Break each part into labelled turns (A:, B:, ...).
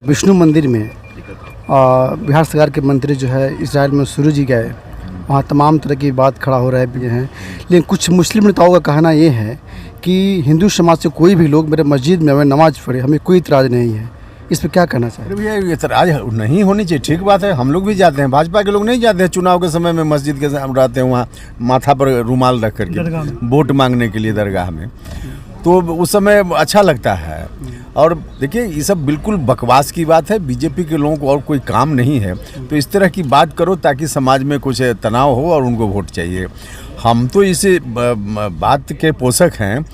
A: विष्णु मंदिर में बिहार सरकार के मंत्री जो है इजराइल में सूरज जी गए, वहाँ तमाम तरह की बात खड़ा हो रहा है। लेकिन कुछ मुस्लिम नेताओं का कहना ये है कि हिंदू समाज से कोई भी लोग मेरे मस्जिद में हमें नमाज़ पढ़े, हमें कोई इतराज़ नहीं है। इस पर क्या कहना चाहिए?
B: भैया ये इतराज़ नहीं होनी चाहिए, ठीक बात है। हम लोग भी जाते हैं, भाजपा के लोग नहीं जाते हैं चुनाव के समय में मस्जिद के रहते हैं, वहाँ माथा पर रुमाल रख करके वोट मांगने के लिए दरगाह में, तो उस समय अच्छा लगता है। और देखिए ये सब बिल्कुल बकवास की बात है। बीजेपी के लोगों को और कोई काम नहीं है, तो इस तरह की बात करो ताकि समाज में कुछ तनाव हो और उनको वोट चाहिए। हम तो इस बात के पोषक हैं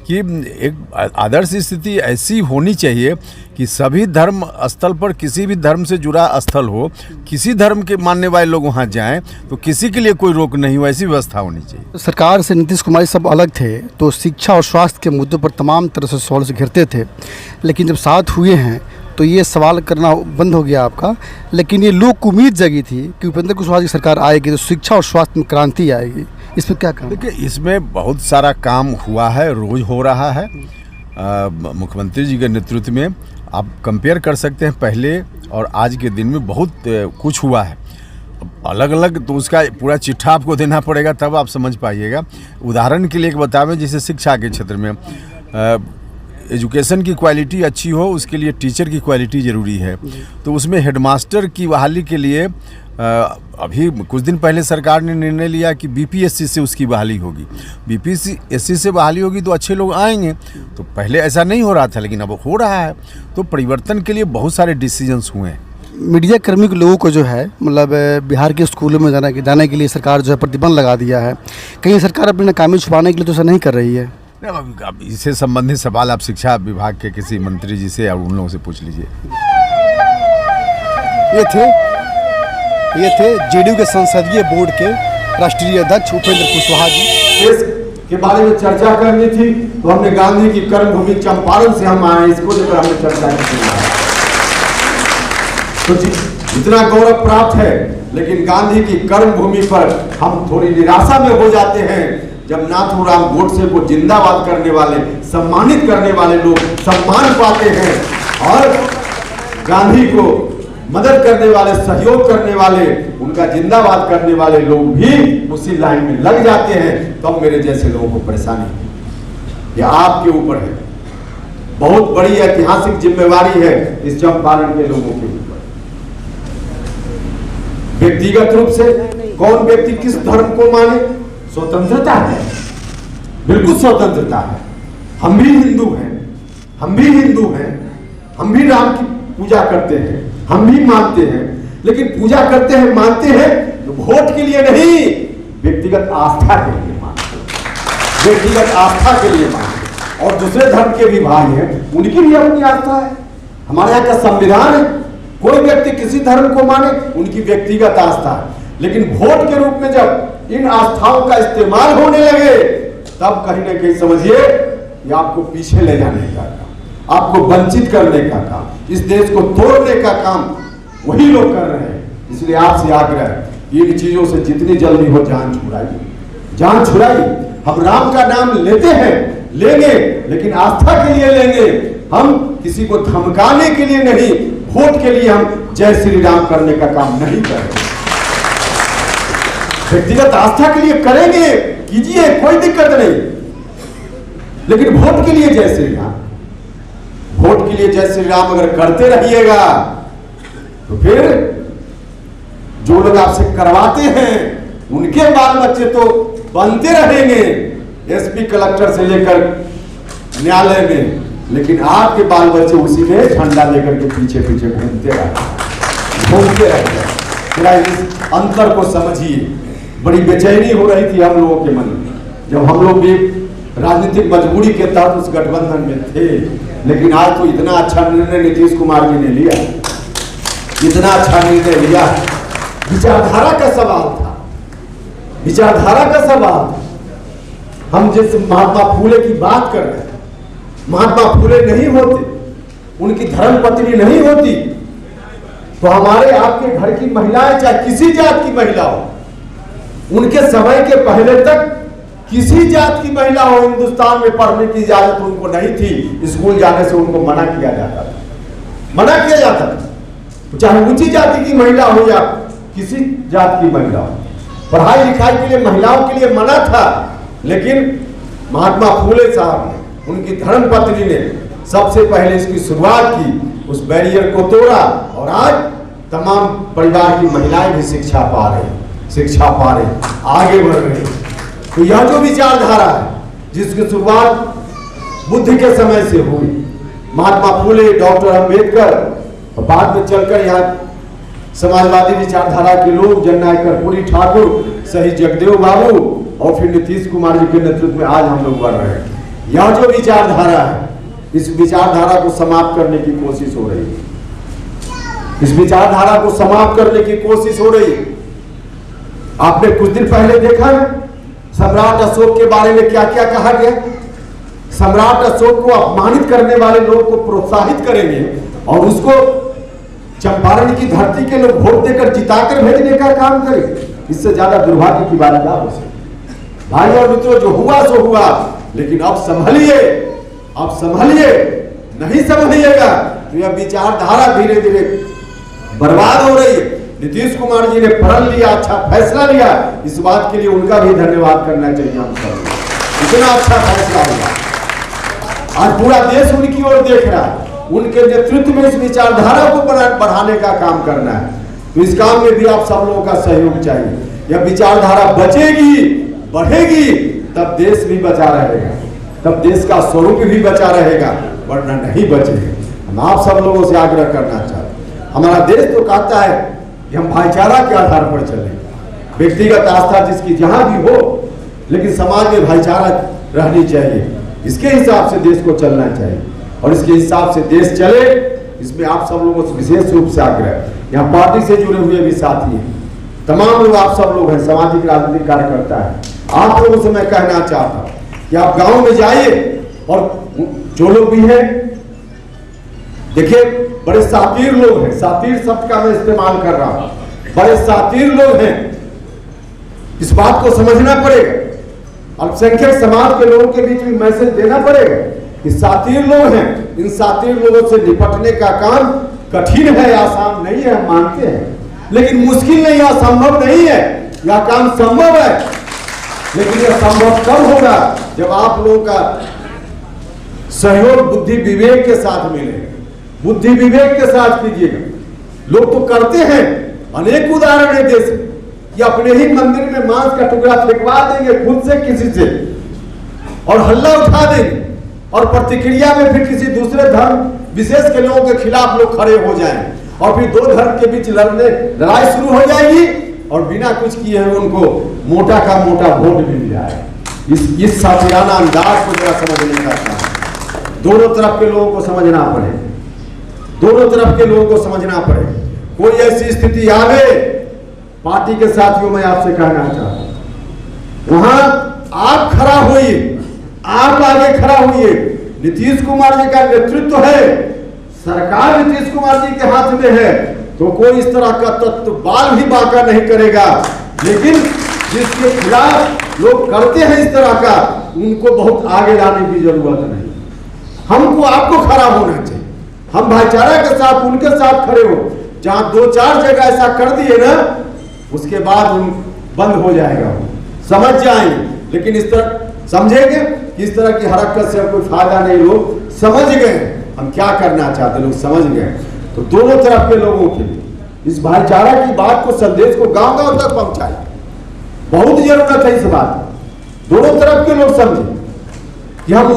B: कि एक आदर्श स्थिति ऐसी होनी चाहिए कि सभी धर्म स्थल पर किसी भी धर्म से जुड़ा स्थल हो, किसी धर्म के मानने वाले लोग वहाँ जाएं तो किसी के लिए कोई रोक नहीं हो, ऐसी व्यवस्था होनी चाहिए।
A: सरकार से नीतीश कुमार सब अलग थे तो शिक्षा और स्वास्थ्य के मुद्दों पर तमाम तरह से सवाल से घिरते थे, लेकिन जब साथ हुए हैं तो ये सवाल करना बंद हो गया आपका। लेकिन ये लोग को उम्मीद जगी थी कि उपेंद्र कुशवाहा की सरकार आएगी तो शिक्षा और स्वास्थ्य में क्रांति आएगी। इस पर क्या कहना?
B: देखिए इसमें बहुत सारा काम हुआ है, रोज़ हो रहा है। मुख्यमंत्री जी के नेतृत्व में आप कंपेयर कर सकते हैं, पहले और आज के दिन में बहुत कुछ हुआ है। अलग अलग तो उसका पूरा चिट्ठा आपको देना पड़ेगा, तब आप समझ पाइएगा। उदाहरण के लिए एक बतावें, जैसे शिक्षा के क्षेत्र में एजुकेशन की क्वालिटी अच्छी हो, उसके लिए टीचर की क्वालिटी ज़रूरी है। तो उसमें हेडमास्टर की बहाली के लिए अभी कुछ दिन पहले सरकार ने निर्णय लिया कि बीपीएससी से उसकी बहाली होगी। बीपीएससी से बहाली होगी तो अच्छे लोग आएंगे। तो पहले ऐसा नहीं हो रहा था, लेकिन अब हो रहा है। तो परिवर्तन के लिए बहुत सारे डिसीजंस हुए हैं।
A: मीडिया कर्मी के लोगों को जो है मतलब बिहार के स्कूलों में जाने के लिए सरकार जो है प्रतिबंध लगा दिया है। कहीं सरकार अपनी नाकामी छुपाने के लिए तो ऐसा नहीं कर रही है?
B: अब इससे संबंधित सवाल आप शिक्षा विभाग के किसी मंत्री जी से और उन लोगों से पूछ लीजिए।
A: ये थे जेडीयू के संसदीय बोर्ड के राष्ट्रीय अध्यक्ष उपेंद्र कुशवाहा जी।
C: देश के बारे में चर्चा करनी थी तो हमने गांधी की कर्मभूमि चंपारण से हम आए, इसको लेकर हमने चर्चा की। तो जितना गौरव प्राप्त है, लेकिन गांधी की कर्मभूमि पर हम थोड़ी निराशा में हो जाते हैं जब नाथूराम गोडसे को जिंदाबाद करने वाले, सम्मानित करने वाले लोग सम्मान पाते हैं और गांधी को मदद करने वाले, सहयोग करने वाले, उनका जिंदाबाद करने वाले लोग भी उसी लाइन में लग जाते हैं। तब मेरे जैसे लोगों को परेशानी है। यह आपके ऊपर है, बहुत बड़ी ऐतिहासिक जिम्मेवारी है इस चंपारण के लोगों के ऊपर। व्यक्तिगत रूप से कौन व्यक्ति किस धर्म को माने, स्वतंत्रता है, बिल्कुल स्वतंत्रता है। हम भी हिंदू हैं, हम भी राम की पूजा करते हैं, हम भी मानते हैं, लेकिन पूजा करते हैं, मानते हैं तो वोट के लिए नहीं, व्यक्तिगत आस्था के लिए मानते हैं, व्यक्तिगत आस्था के लिए मानते हैं। और दूसरे धर्म के भी भाई हैं, उनकी भी अपनी आस्था है। हमारे यहाँ का संविधान है, कोई व्यक्ति किसी धर्म को माने, उनकी व्यक्तिगत आस्था है। लेकिन वोट के रूप में जब इन आस्थाओं का इस्तेमाल होने लगे, तब कहीं ना कहीं समझिए ये आपको पीछे ले जाने का काम, आपको वंचित करने का काम, इस देश को तोड़ने का काम वही लोग कर रहे हैं। इसलिए आपसे आग्रह है, इन चीजों से जितनी जल्दी हो जान छुड़ाइए, जान छुड़ाइए। हम राम का नाम लेते हैं, लेंगे, लेकिन आस्था के लिए लेंगे। हम किसी को धमकाने के लिए नहीं, वोट के लिए हम जय श्री राम करने का काम नहीं करेंगे। व्यक्तिगत आस्था के लिए करेंगे, कीजिए, कोई दिक्कत नहीं, लेकिन वोट के लिए जय श्री राम, वोट के लिए जय श्री राम अगर करते रहिएगा तो फिर जो लोग आपसे करवाते हैं उनके बाल बच्चे तो बनते रहेंगे, एसपी कलेक्टर से लेकर न्यायालय में, लेकिन आपके बाल बच्चे उसी में झंडा लेकर के पीछे पीछे घूमते रहेंगे। थोड़ा इस अंतर को समझिए। बड़ी बेचैनी हो रही थी हम लोगों के मन में, जब हम लोग भी राजनीतिक मजबूरी के तहत उस गठबंधन में थे। लेकिन आज तो इतना अच्छा निर्णय नीतीश कुमार जी ने लिया, इतना अच्छा निर्णय लिया। विचारधारा का सवाल था, विचारधारा का सवाल था। हम जिस महात्मा फूले की बात कर रहे हैं, महात्मा फूले नहीं होते, उनकी धर्मपत्नी नहीं होती, तो हमारे आपके घर की महिलाएं, चाहे किसी जात की महिला हो, उनके समय के पहले तक किसी जात की महिला हो हिंदुस्तान में पढ़ने की इजाजत उनको नहीं थी, स्कूल जाने से उनको मना किया जाता था। मना किया जाता था, चाहे ऊंची जाति की महिला हो या किसी जात की महिला हो। पढ़ाई लिखाई के लिए महिलाओं के लिए मना था, लेकिन महात्मा फूले साहब ने, उनकी धर्मपत्नी ने सबसे पहले इसकी शुरुआत की, उस बैरियर को तोड़ा और आज तमाम परिवार की महिलाएं भी शिक्षा पा रही, आगे बढ़ रही। तो यह जो विचारधारा है जिसकी शुरुआत बुद्ध के समय से हुई, महात्मा फूले, डॉक्टर अंबेडकर, और बाद में चलकर यहाँ समाजवादी विचारधारा के लोग, जननायक कर्पूरी ठाकुर, शहीद जगदेव बाबू और फिर नीतीश कुमार जी के नेतृत्व में आज हम लोग बढ़ रहे हैं। यह जो विचारधारा है, इस विचारधारा को समाप्त करने की कोशिश हो रही है, इस विचारधारा को समाप्त करने की कोशिश हो रही है। आपने कुछ दिन पहले देखा है सम्राट अशोक के बारे में क्या क्या कहा गया। सम्राट अशोक को अपमानित करने वाले लोगों को प्रोत्साहित करेंगे और उसको चंपारण की धरती के लोग वोट देकर जिताकर भेजने का काम करेंगे। इससे ज्यादा दुर्भाग्य की बात क्या हो सकती। भाई और मित्रों, जो हुआ सो हुआ, लेकिन अब संभलिए, अब संभलिए, नहीं संभलिएगा तो यह विचारधारा धीरे धीरे बर्बाद हो रही है। नीतीश कुमार जी ने प्रण लिया, अच्छा फैसला लिया, इस बात के लिए उनका भी धन्यवाद करना चाहिए हम सब। इतना अच्छा फैसला हुआ, आज पूरा देश उनकी ओर देख रहा है। उनके नेतृत्व में इस विचारधारा को बढ़ाने का काम करना है, तो इस काम में भी आप सब लोगों का सहयोग चाहिए। यह विचारधारा बचेगी, बढ़ेगी, तब देश भी बचा रहेगा, तब देश का स्वरूप भी बचा रहेगा, वरना नहीं बचेगा। हम आप सब लोगों से आग्रह करना चाहते हैं। हमारा देश तो कहता है कि हम भाईचारा के आधार पर चलें, व्यक्तिगत आस्था जिसकी जहां भी हो, लेकिन समाज में भाईचारा रहनी चाहिए। इसके हिसाब से देश को चलना चाहिए और इसके हिसाब से देश चले, इसमें आप सब लोगों से विशेष रूप से आग्रह। यहाँ पार्टी से जुड़े हुए भी साथी हैं, तमाम लोग आप सब लोग हैं, सामाजिक राजनीतिक कार्यकर्ता है। आप लोगों से मैं कहना चाहता हूँ कि आप गाँव में जाइए और जो लोग भी हैं, देखिए बड़े सातीर लोग हैं, सातीर शब्द का मैं इस्तेमाल कर रहा हूं, बड़े सातीर लोग हैं, इस बात को समझना पड़ेगा। अल्पसंख्यक समाज के लोगों के बीच में मैसेज देना पड़ेगा कि सातीर लोग हैं, इन सातीर लोगों से निपटने का काम कठिन है, आसान नहीं है, हम मानते हैं, लेकिन मुश्किल नहीं, असंभव नहीं है, यह काम संभव है। लेकिन यह संभव कब होगा जब आप लोगों का सहयोग बुद्धि विवेक के साथ मिलेगा, बुद्धि विवेक के साथ कीजिएगा। लोग तो करते हैं, अनेक उदाहरण है देश कि अपने ही मंदिर में मांस का टुकड़ा फेंकवा देंगे खुद से किसी से और हल्ला उठा देंगे, और प्रतिक्रिया में फिर किसी दूसरे धर्म विशेष के लोगों के खिलाफ लोग खड़े हो जाएं और फिर दो धर्म के बीच लड़ाई शुरू हो जाएगी और बिना कुछ किए हुए उनको मोटा का मोटा वोट भी मिल जाएगा। इस साथियाना अंदाज को जरा समझने का काम, दोनों तरफ के लोगों को समझना पड़े, दोनों तरफ के लोगों को समझना पड़े। कोई ऐसी स्थिति आवे, पार्टी के साथियों में आपसे कहना चाहता हूं, वहां आप खड़ा होइए, आप आगे खड़ा होइए। नीतीश कुमार जी का नेतृत्व है, सरकार नीतीश कुमार जी के हाथ में है, तो कोई इस तरह का तत्व बाल भी बांका नहीं करेगा। लेकिन जिसके खिलाफ लोग करते हैं इस तरह का, उनको बहुत आगे लाने की जरूरत नहीं। हमको आपको खड़ा होना चाहिए, हम भाईचारा के साथ उनके साथ खड़े हो। जहां दो चार जगह ऐसा कर दिए ना, उसके बाद उन बंद हो जाएगा, समझ जाएंगे। लेकिन इस तरह समझेंगे कि इस तरह की हरकत से कोई फायदा नहीं, लोग समझ गए हम क्या करना चाहते, लोग समझ गए। तो दोनों तरफ के लोगों के लिए इस भाईचारा की बात को, संदेश को गांव गांव तक पहुंचाए, बहुत जरूरत है इस बात। दोनों तरफ के लोग समझे कि हम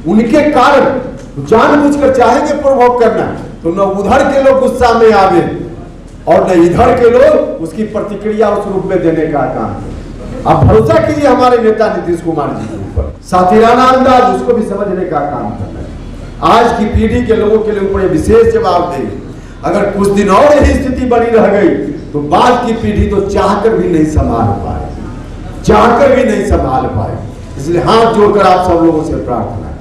C: उनके कारण जानबूझकर चाहेंगे प्रभोग करना, तो न उधर के लोग गुस्सा में आवे और न इधर के लोग उसकी प्रतिक्रिया उस रूप में देने का काम करें। आप भरोसा कीजिए हमारे नेता नीतीश कुमार जी के ऊपर, साथीराना अंदाज, उसको भी समझने का काम करना है। आज की पीढ़ी के लोगों के लिए ऊपर विशेष जवाब देंगे। अगर कुछ दिन और यही स्थिति बनी रह गई तो बाद की पीढ़ी तो चाहकर भी नहीं संभाल पाए, चाहकर भी नहीं संभाल पाए। इसलिए हाथ जोड़कर आप सब लोगों से प्रार्थना है,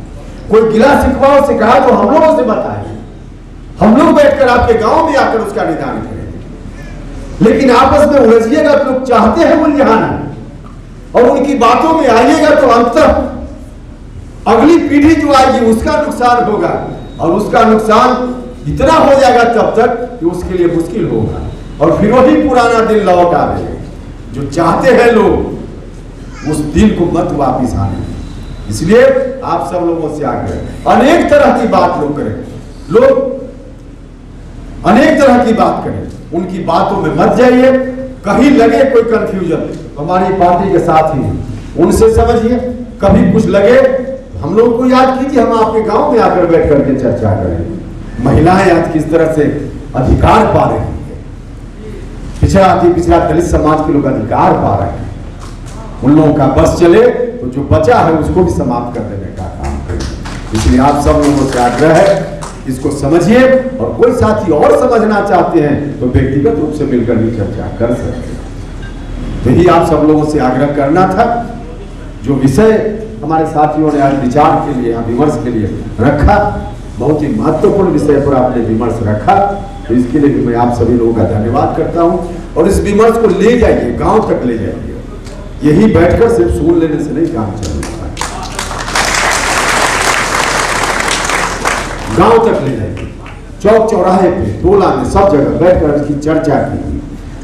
C: कोई गिला शिकवा हो शिकायत तो हम लोगों से बताइए, हम लोग बैठकर आपके गांव में आकर उसका निदान करेंगे। लेकिन आपस में उलझिएगा तो लोग चाहते हैं उलझाना, और उनकी बातों में आइएगा तो अंततः अगली पीढ़ी जो आएगी उसका नुकसान होगा, और उसका नुकसान इतना हो जाएगा तब तक कि उसके लिए मुश्किल होगा, और फिर वही पुराना दिन लौट आएगा। जो चाहते हैं लोग उस दिन को मत वापिस आने। इसलिए आप सब लोगों से आग्रह, अनेक तरह की बात लोग करें, लोग अनेक तरह की बात करें, उनकी बातों में मत जाइए। कहीं लगे कोई कंफ्यूजन, हमारी पार्टी के साथ ही उनसे समझिए। कभी कुछ लगे हम लोग को याद कीजिए, हम आपके गांव में आकर बैठ करके चर्चा करें। महिलाएं आज किस तरह से अधिकार पा रही है, पिछड़ा दलित समाज के लोग अधिकार पा रहे हैं। उन लोगों का बस चले तो जो बचा है उसको भी समाप्त कर देने का काम करें। इसलिए आप सब लोगों से आग्रह है, इसको समझिए, और कोई साथी और समझना चाहते हैं तो व्यक्तिगत रूप से मिलकर भी चर्चा कर सकते हैं। यही आप सब लोगों से आग्रह करना था। जो विषय हमारे साथियों ने आज विचार के लिए, विमर्श के लिए रखा, बहुत ही महत्वपूर्ण विषय पर आपने विमर्श रखा, तो इसके लिए भी मैं आप सभी लोगों का धन्यवाद करता हूं। और इस विमर्श को ले जाइए, गांव तक ले जाइए। यही बैठकर सिर्फ सुन लेने से नहीं काम चलता, गांव तक ले जाइए, चौक चौराहे पे, टोला में, सब जगह बैठकर इसकी चर्चा कीजिए,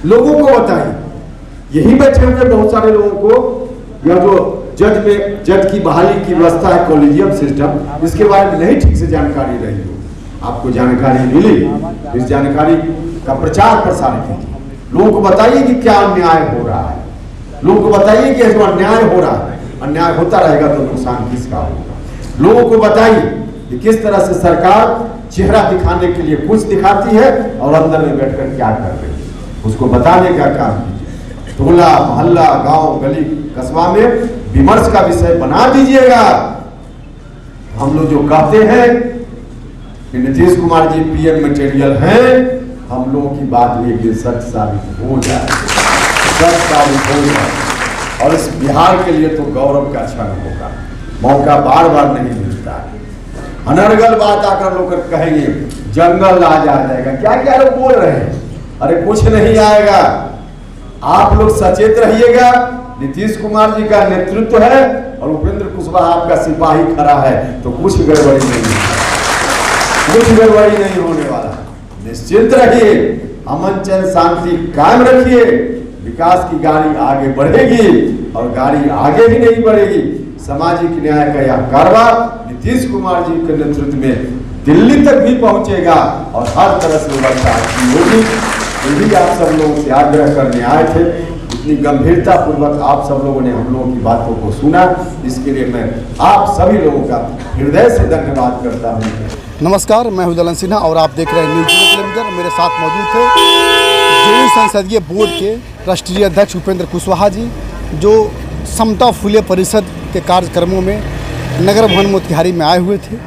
C: लोगों को बताइए। यही बैठे हुए बहुत सारे लोगों को, या जो जज की बहाली की व्यवस्था है, कॉलेजियम सिस्टम, इसके बारे में नहीं ठीक से जानकारी रही हो, आपको जानकारी मिली, इस जानकारी का प्रचार प्रसार कीजिए। लोगों को बताइए कि क्या अन्याय हो रहा है, लोगों को बताइए कि जो अन्याय हो रहा है, अन्याय होता रहेगा तो नुकसान किसका होगा। लोगों को बताइए कि किस तरह से सरकार चेहरा दिखाने के लिए कुछ दिखाती है और अंदर में बैठकर क्या कर रही है, उसको बताने का काम कीजिए। टोला मोहल्ला, गांव गली कस्बा में विमर्श का विषय बना दीजिएगा। हम लोग जो कहते हैं कि नीतीश कुमार जी पीएम मटेरियल हैं, हम लोगों की बात भी एक दिन सच साबित हो जाए, सच साबित हो जाए। और इस बिहार के लिए तो गौरव का क्षण होगा, मौका बार बार नहीं मिलता है। अनर्गल बात आकर लोग कहेंगे जंगल राज आ जाएगा, क्या क्या लोग बोल रहे हैं, अरे कुछ नहीं आएगा। आप लोग सचेत रहिएगा, नीतीश कुमार जी का नेतृत्व है और उपेंद्र कुशवाहा आपका सिपाही खड़ा है, तो कुछ गड़बड़ी नहीं है, कुछ गड़बड़ी नहीं होने वाला। निश्चिंत रहिए, अमन चैन शांति कायम रखिए, विकास की गाड़ी आगे बढ़ेगी, और गाड़ी आगे ही नहीं बढ़ेगी, सामाजिक न्याय का यह कारवा नीतीश कुमार जी के नेतृत्व में दिल्ली तक भी पहुंचेगा और हर तरह से व्यवस्था अच्छी होगी। यही आप सब लोगों से आग्रह करने आए थे। इतनी गंभीरता पूर्वक आप सब लोगों ने हम लोगों की बातों को सुना, इसके लिए मैं आप सभी लोगों का हृदय से धन्यवाद करता हूँ।
A: नमस्कार, मैं हूं दलन सिन्हा और आप देख रहे हैं न्यूज़ किलोमीटर। मेरे साथ मौजूद थे जेडीयू संसदीय बोर्ड के राष्ट्रीय अध्यक्ष उपेंद्र कुशवाहा जी, जो समता फूले परिषद के कार्यक्रमों में नगर भवन मोतिहारी में आए हुए थे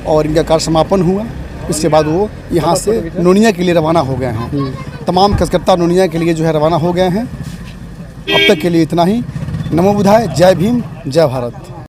A: और इनका कार्य समापन हुआ। इसके बाद वो यहाँ से नोनिया के लिए रवाना हो गए हैं। तमाम कार्यकर्ता नोनिया के लिए जो है रवाना हो गए हैं। अब तक के लिए इतना ही। नमो बुद्धाय, जय भीम, जय भारत।